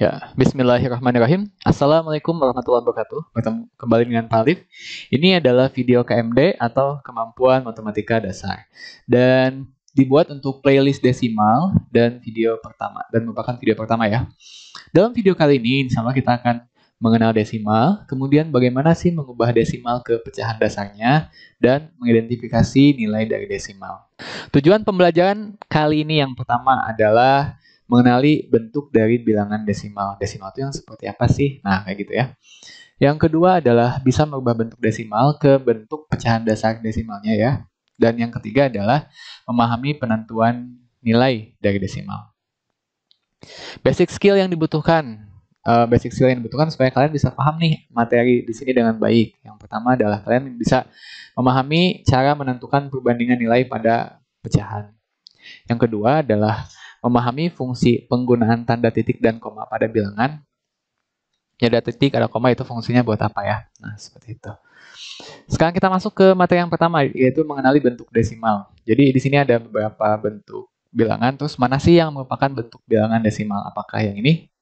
Ya, bismillahirrahmanirrahim. Assalamualaikum warahmatullahi wabarakatuh. Bertemu kembali dengan Pak Alif. Ini adalah video KMD atau Kemampuan Matematika Dasar. Dan dibuat untuk playlist desimal dan video pertama. Dan merupakan video pertama ya. Dalam video kali ini, insya Allah kita akan mengenal desimal, kemudian bagaimana sih mengubah desimal ke pecahan dasarnya, dan mengidentifikasi nilai dari desimal. Tujuan pembelajaran kali ini yang pertama adalah mengenali bentuk dari bilangan desimal. Desimal itu yang seperti apa sih? Nah, kayak gitu ya. Yang kedua adalah bisa merubah bentuk desimal ke bentuk pecahan dasar desimalnya ya. Dan yang ketiga adalah memahami penentuan nilai dari desimal. Basic skill yang dibutuhkan. Supaya kalian bisa paham nih materi di sini dengan baik. Yang pertama adalah kalian bisa memahami cara menentukan perbandingan nilai pada pecahan. Yang kedua adalah memahami fungsi penggunaan tanda titik dan koma pada bilangan. Ya, ada titik, ada koma, itu fungsinya buat apa ya? Nah, seperti itu. Sekarang kita masuk ke materi yang pertama, yaitu mengenali bentuk desimal. Jadi di sini ada beberapa bentuk bilangan, terus mana sih yang merupakan bentuk bilangan desimal? Apakah yang ini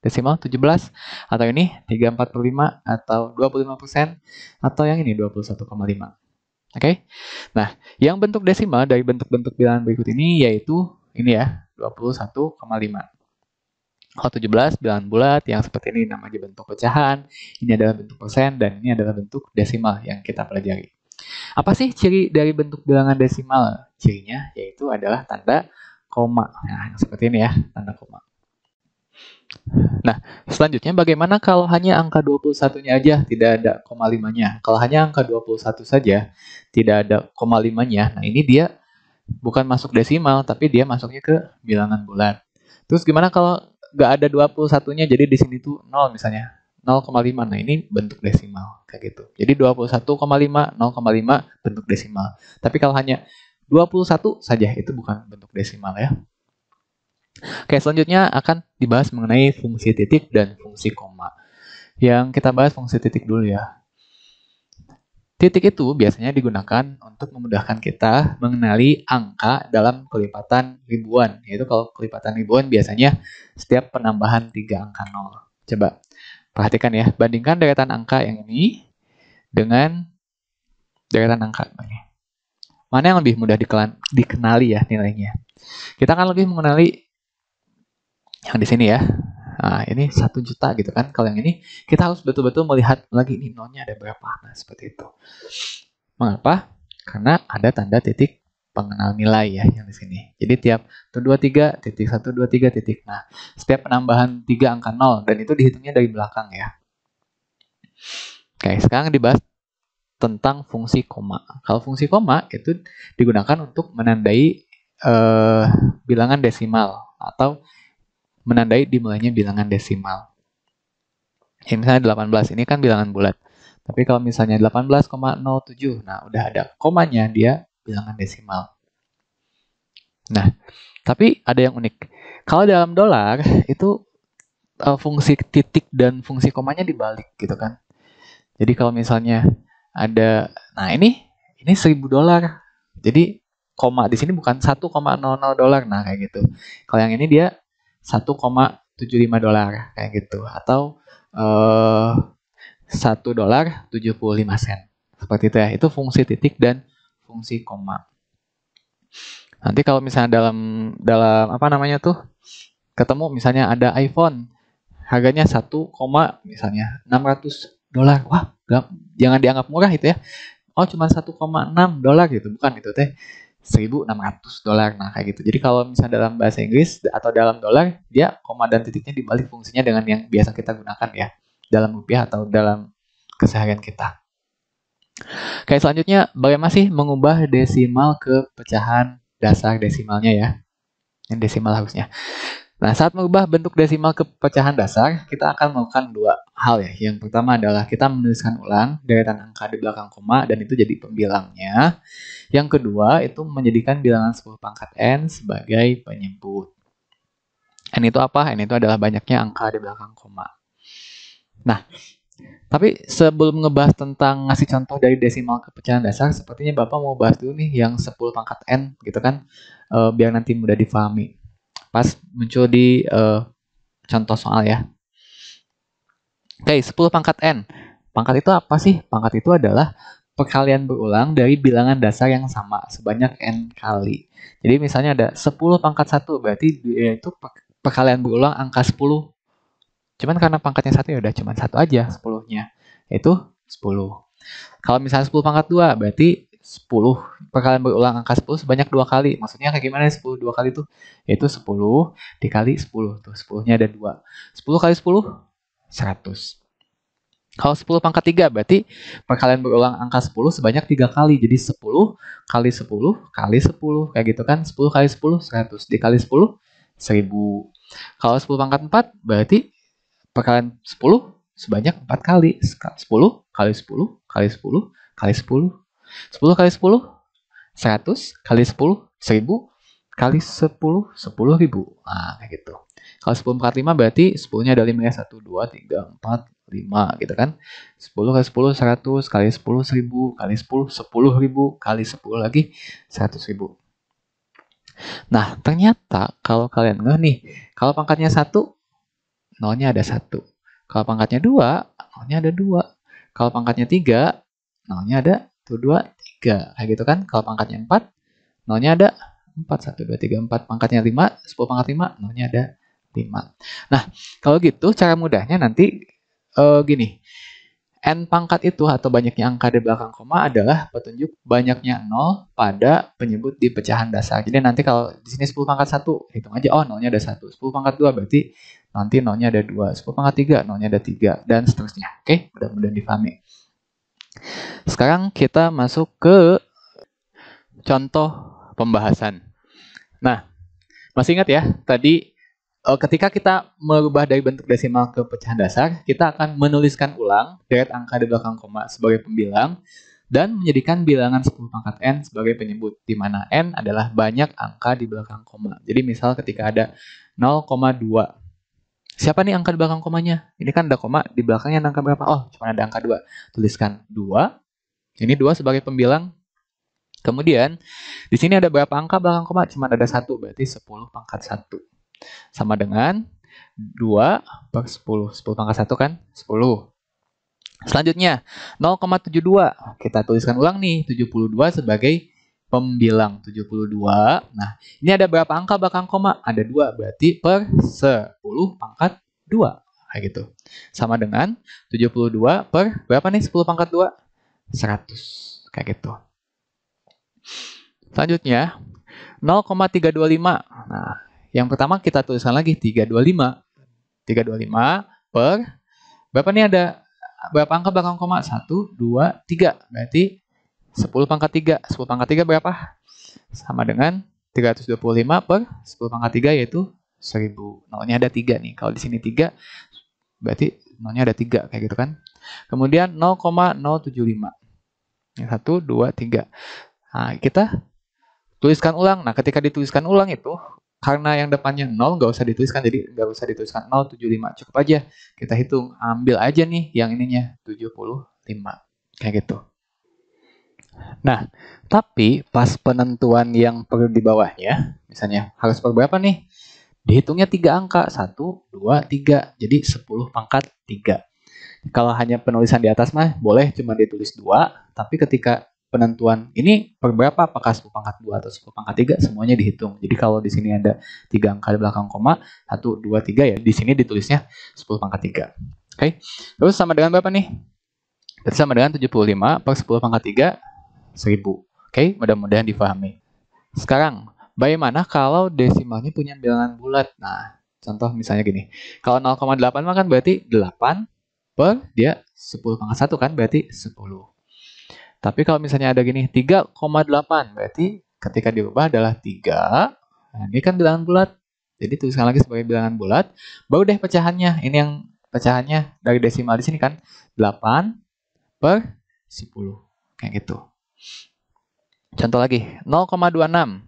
desimal 17, atau ini 3/4/5, atau 25%, atau yang ini 21,5. Oke. Nah, yang bentuk desimal dari bentuk-bentuk bilangan berikut ini yaitu ini ya, 21,5. Kalau 17 bilangan bulat yang seperti ini namanya bentuk pecahan, ini adalah bentuk persen, dan ini adalah bentuk desimal yang kita pelajari. Apa sih ciri dari bentuk bilangan desimal? Cirinya yaitu adalah tanda koma. Nah, seperti ini ya, tanda koma. Nah, selanjutnya bagaimana kalau hanya angka 21-nya aja, tidak ada koma 5-nya? Kalau hanya angka 21 saja, tidak ada koma 5-nya, nah ini dia bukan masuk desimal, tapi dia masuknya ke bilangan bulat. Terus gimana kalau nggak ada 21-nya, jadi di sini tuh 0 misalnya, 0,5, nah ini bentuk desimal, kayak gitu. Jadi 21,5, 0,5 bentuk desimal. Tapi kalau hanya 21 saja, itu bukan bentuk desimal ya. Oke, selanjutnya akan dibahas mengenai fungsi titik dan fungsi koma. Yang kita bahas fungsi titik dulu ya. Titik itu biasanya digunakan untuk memudahkan kita mengenali angka dalam kelipatan ribuan. Yaitu kalau kelipatan ribuan biasanya setiap penambahan 3 angka 0. Coba perhatikan ya, bandingkan deretan angka yang ini dengan deretan angka ini. Mana yang lebih mudah dikenali ya nilainya? Kita akan lebih mengenali yang di sini ya. Nah, ini 1 juta gitu kan. Kalau yang ini kita harus betul-betul melihat lagi ini nolnya ada berapa. Nah, seperti itu. Mengapa? Karena ada tanda titik pengenal nilai ya yang di sini. Jadi tiap 123 titik 123 titik. Nah, setiap penambahan 3 angka 0 dan itu dihitungnya dari belakang ya. Oke, sekarang dibahas tentang fungsi koma. Kalau fungsi koma itu digunakan untuk menandai bilangan desimal atau menandai dimulainya bilangan desimal. Ya, misalnya 18, ini kan bilangan bulat. Tapi kalau misalnya 18,07, nah udah ada komanya, dia bilangan desimal. Nah, tapi ada yang unik. Kalau dalam dolar, itu fungsi titik dan fungsi komanya dibalik gitu kan. Jadi kalau misalnya ada, nah ini $1.000. Jadi koma di sini bukan 1,00 dolar, nah kayak gitu. Kalau yang ini dia $1,75 kayak gitu, atau $1.75. Seperti itu ya. Itu fungsi titik dan fungsi koma. Nanti kalau misalnya dalam apa namanya tuh ketemu misalnya ada iPhone harganya 1, misalnya $600. Wah, jangan dianggap murah itu ya. Oh, cuma $1,6 gitu, bukan itu teh. $1.600. Nah, kayak gitu. Jadi kalau misalnya dalam bahasa Inggris atau dalam dolar, dia koma dan titiknya dibalik fungsinya dengan yang biasa kita gunakan ya. Dalam rupiah atau dalam keseharian kita. Oke, selanjutnya bagaimana sih mengubah desimal ke pecahan dasar desimalnya ya. Yang desimal harusnya. Nah, saat mengubah bentuk desimal ke pecahan dasar, kita akan melakukan 2 hal ya. Yang pertama adalah kita menuliskan ulang deretan angka di belakang koma dan itu jadi pembilangnya. Yang kedua, itu menjadikan bilangan 10 pangkat n sebagai penyebut. N itu apa? N itu adalah banyaknya angka di belakang koma. Nah, tapi sebelum ngebahas tentang ngasih contoh dari desimal ke pecahan dasar, sepertinya Bapak mau bahas dulu nih yang 10 pangkat n gitu kan, biar nanti mudah difahami. Pas muncul di contoh soal ya. Oke, 10 pangkat N. Pangkat itu apa sih? Pangkat itu adalah perkalian berulang dari bilangan dasar yang sama sebanyak N kali. Jadi misalnya ada 10 pangkat 1, berarti dia itu perkalian berulang angka 10. Cuman karena pangkatnya 1 ya udah cuman 1 aja 10-nya, yaitu 10. Kalau misalnya 10 pangkat 2, berarti 10 perkalian berulang angka 10 sebanyak 2 kali. Maksudnya kayak gimana 10 2 kali itu? Yaitu 10 dikali 10. Tuh 10-nya ada 2. 10 kali 10, 100. Kalau 10 pangkat 3 berarti perkalian berulang angka 10 sebanyak 3 kali. Jadi 10 kali 10 kali 10. Kayak gitu kan. 10 kali 10, 100. Dikali 10, 1000. Kalau 10 pangkat 4 berarti perkalian 10 sebanyak 4 kali. 10 kali 10 kali 10 kali 10. 10 kali 10, 100 kali 10, 1000 kali 10, 10.000. Nah, kayak gitu. Kalau 10 pangkat 5 berarti 10-nya ada 5 ya. 1, 2, 3, 4, 5 gitu kan. 10 kali 10, 100 kali 10, 1000 kali 10, 10.000 kali 10 lagi 100.000. Nah, ternyata kalau kalian ngeh nih, kalau pangkatnya 1, nolnya ada 1. Kalau pangkatnya 2, nolnya ada 2. Kalau pangkatnya 3, nolnya ada 2, 3. Kayak gitu kan. Kalau pangkatnya 4, nolnya ada 4. 1, 2, 3, 4. Pangkatnya 5, 10 pangkat 5, nolnya ada 5. Nah, kalau gitu cara mudahnya nanti gini. N pangkat itu atau banyaknya angka di belakang koma adalah petunjuk banyaknya 0 pada penyebut di pecahan dasar. Jadi nanti kalau di sini 10 pangkat 1, hitung aja, oh nolnya ada 1. 10 pangkat 2 berarti nanti nolnya ada 2. 10 pangkat 3, nolnya ada 3. Dan seterusnya. Oke, mudah-mudahan dipahami. Sekarang kita masuk ke contoh pembahasan. Nah, masih ingat ya, tadi ketika kita merubah dari bentuk desimal ke pecahan dasar, kita akan menuliskan ulang deret angka di belakang koma sebagai pembilang dan menjadikan bilangan 10 pangkat N sebagai penyebut, di mana N adalah banyak angka di belakang koma. Jadi misal ketika ada 0,2. Siapa nih angka di belakang komanya? Ini kan ada koma, di belakangnya angka berapa? Oh, cuma ada angka 2. Tuliskan 2. Ini 2 sebagai pembilang. Kemudian, di sini ada berapa angka belakang koma? Cuma ada 1, berarti 10 pangkat 1. Sama dengan 2 per 10. 10 pangkat 1 kan 10. Selanjutnya 0,72. Kita tuliskan ulang nih 72 sebagai pembilang 72. Nah, ini ada berapa angka belakang koma? Ada 2, berarti per 10 pangkat 2. Kayak gitu. Sama dengan 72 per berapa nih 10 pangkat 2? 100. Kayak gitu. Selanjutnya 0,325. Nah, yang pertama kita tuliskan lagi 325. 325 per berapa nih ada berapa angka belakang koma? 1, 2, 3. Berarti 10 pangkat 3. 10 pangkat 3 berapa? Sama dengan 325 per 10 pangkat 3 yaitu 1000. Nolnya ada 3 nih. Kalau di sini 3 berarti nolnya ada 3 kayak gitu kan. Kemudian 0,075. 1, 2, 3. Nah, kita tuliskan ulang. Nah, ketika dituliskan ulang itu, karena yang depannya 0 nggak usah dituliskan, jadi nggak usah dituliskan 075. Cukup aja kita hitung, ambil aja nih yang ininya 75. Kayak gitu. Nah, tapi pas penentuan yang perlu di bawahnya, misalnya harus per berapa nih? Dihitungnya 3 angka, 1, 2, 3. Jadi 10 pangkat 3. Kalau hanya penulisan di atas mah boleh cuma ditulis 2, tapi ketika penentuan ini per berapa, apakah 10 pangkat 2 atau 10 pangkat 3, semuanya dihitung. Jadi kalau di sini ada 3 angka di belakang koma, 1, 2, 3 ya, di sini ditulisnya 10 pangkat 3. Oke. Terus sama dengan berapa nih? Berarti sama dengan 75 per 10 pangkat 3, 1000. Oke, mudah-mudahan difahami. Sekarang, bagaimana kalau desimalnya punya bilangan bulat? Nah, contoh misalnya gini. Kalau 0,8 mah kan berarti 8 per dia 10 pangkat 1 kan berarti 10. Tapi kalau misalnya ada gini 3,8 berarti ketika diubah adalah 3. Nah, ini kan bilangan bulat. Jadi tuliskan lagi sebagai bilangan bulat. Baru deh pecahannya. Ini yang pecahannya dari desimal di sini kan 8 per 10. Kayak gitu. Contoh lagi 0,26.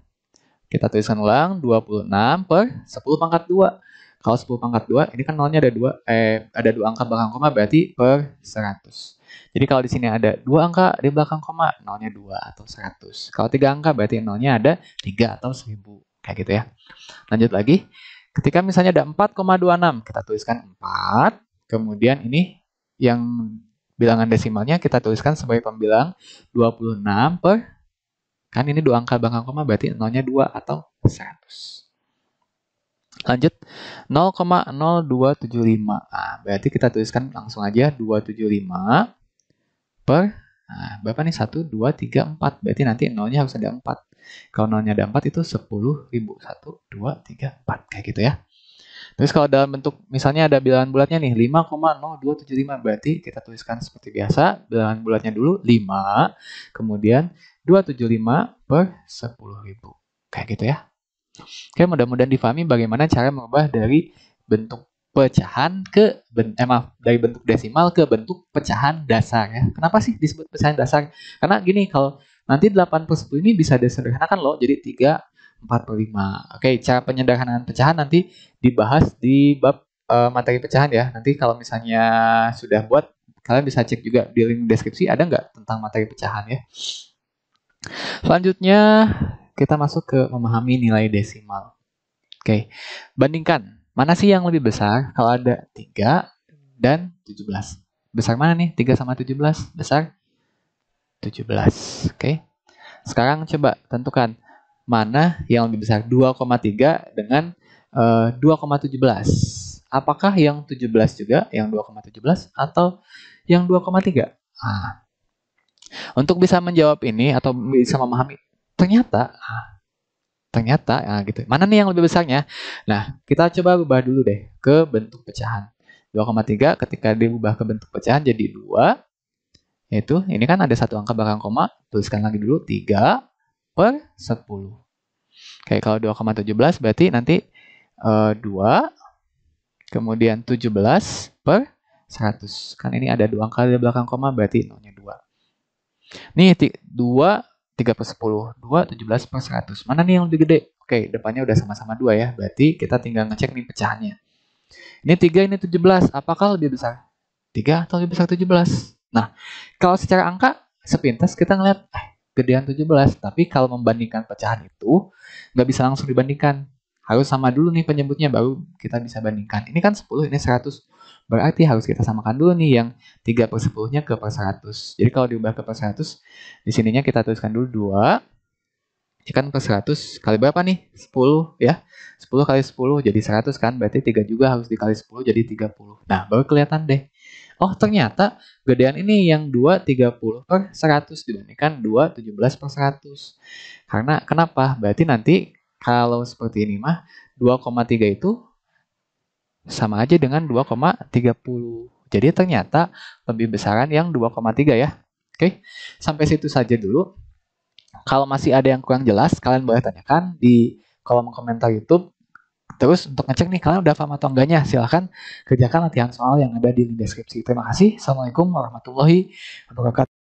Kita tuliskan ulang 26 per 10 pangkat 2. Kalau 10 pangkat 2, ini kan nolnya ada 2, ada 2 angka belakang koma berarti per 100. Jadi kalau di sini ada 2 angka di belakang koma, nolnya 2 atau 100. Kalau 3 angka berarti nolnya ada 3 atau 1000. Kayak gitu ya. Lanjut lagi. Ketika misalnya ada 4,26, kita tuliskan 4. Kemudian ini yang bilangan desimalnya kita tuliskan sebagai pembilang 26 per, kan ini 2 angka belakang koma berarti nolnya 2 atau 100. Lanjut 0,0275. Nah, berarti kita tuliskan langsung aja 275 per, nah, berapa nih? 1, 2, 3, 4. Berarti nanti nolnya harus ada 4. Kalau nolnya ada 4 itu 10.000. 1, 2, 3, 4. Kayak gitu ya. Terus kalau dalam bentuk misalnya ada bilangan bulatnya nih 5,0275, berarti kita tuliskan seperti biasa, bilangan bulatnya dulu 5, kemudian 275 per 10.000. Kayak gitu ya. Oke, mudah-mudahan difahami bagaimana cara mengubah dari bentuk pecahan ke dari bentuk desimal ke bentuk pecahan dasar ya. Kenapa sih disebut pecahan dasar? Karena gini, kalau nanti 8 per 10 ini bisa disederhanakan loh, jadi 3/4/5. Oke, cara penyederhanaan pecahan nanti dibahas di bab materi pecahan ya. Nanti kalau misalnya sudah buat, kalian bisa cek juga di link deskripsi ada nggak tentang materi pecahan ya. Selanjutnya kita masuk ke memahami nilai desimal. Oke, bandingkan. Mana sih yang lebih besar kalau ada 3 dan 17? Besar mana nih? 3 sama 17? Besar 17. Oke. Sekarang coba tentukan mana yang lebih besar, 2,3 dengan 2,17. Apakah yang 17 juga, yang 2,17 atau yang 2,3? Nah, untuk bisa menjawab ini atau bisa memahami, ternyata nah gitu. Mana nih yang lebih besarnya? Nah, kita coba ubah dulu deh ke bentuk pecahan. 2,3 ketika diubah ke bentuk pecahan jadi 2. Yaitu, ini kan ada satu angka belakang koma. Tuliskan lagi dulu 3 per 10. Oke, kalau 2,17 berarti nanti 2. Kemudian 17 per 100. Kan ini ada 2 angka di belakang koma berarti nolnya 2. Nih 2. 3 per 10, 2, 17 per 100. Mana nih yang lebih gede? Oke, depannya udah sama-sama 2 ya. Berarti kita tinggal ngecek nih pecahannya. Ini 3, ini 17. Apakah lebih besar? 3 atau lebih besar 17? Nah, kalau secara angka, sepintas kita ngeliat, gedean 17. Tapi kalau membandingkan pecahan itu, nggak bisa langsung dibandingkan. Harus sama dulu nih penyebutnya, baru kita bisa bandingkan. Ini kan 10, ini 100. Berarti harus kita samakan dulu nih yang 3 per 10-nya ke per 100. Jadi kalau diubah ke per 100, di sininya kita tuliskan dulu 2. Ya kan per 100 kali berapa nih? 10 ya. 10 kali 10 jadi 100 kan. Berarti 3 juga harus dikali 10 jadi 30. Nah, baru kelihatan deh. Oh, ternyata gedean ini yang 2 30 per 100 dibandingkan 2 17 per 100. Karena kenapa? Berarti nanti kalau seperti ini mah 2,3 itu sama aja dengan 2,30. Jadi ternyata lebih besaran yang 2,3 ya. Oke, sampai situ saja dulu. Kalau masih ada yang kurang jelas, kalian boleh tanyakan di kolom komentar YouTube. Terus untuk ngecek nih kalian udah paham atau enggaknya, silahkan kerjakan latihan soal yang ada di link deskripsi. Terima kasih. Assalamualaikum warahmatullahi wabarakatuh.